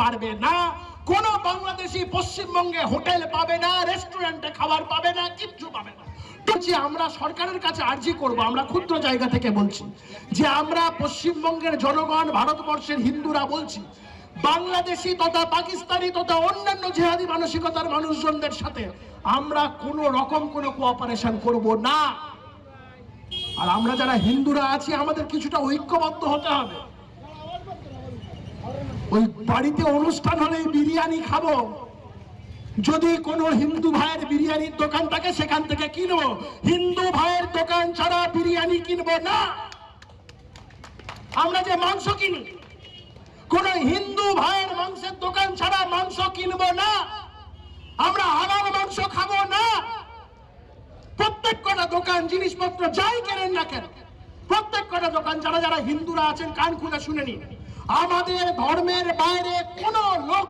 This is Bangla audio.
পারবে না। কোন বাংলাদেশি পশ্চিমবঙ্গে হোটেল পাবে না, রেস্টুরেন্টে খাবার পাবে না, কিচ্ছু পাবে না। আমরা সরকারের কাছে আর্জি করব, আমরা ক্ষুদ্র জায়গা থেকে বলছি যে আমরা পশ্চিমবঙ্গের জনগণ, ভারতবর্ষের হিন্দুরা বলছি, বাংলাদেশি তথা পাকিস্তানি তথা অন্যান্য জিহাদি মানসিকতার মানুষজনদের সাথে আমরা কোন রকম কোনো কোঅপারেশন করব না। আর আমরা যারা হিন্দুরা আছি আমাদের কিছুটা ঐক্যবদ্ধ হতে হবে। ওই বাড়িতে অনুষ্ঠান হলে বিরিয়ানি খাবো, যদি কোনো হিন্দু ভাইয়ের বিরিয়ানির দোকান থাকে সেখান থেকে কিনবো, হিন্দু ভাইয়ের দোকান ছাড়া বিরিয়ানি কিনবো না। আমরা যে মাংস কিনি, কোন হিন্দু ভাইয়ের মাংসের দোকান ছাড়া মাংস কিনবো না। আমরা হালাল মাংস খাবো না। প্রত্যেক কটা দোকান জিনিসপত্র যাই কেনেন না কেন, প্রত্যেক কটা দোকান যারা যারা হিন্দুরা আছেন কান খুলে শুনে নিন, আমাদের ধর্মের বাইরে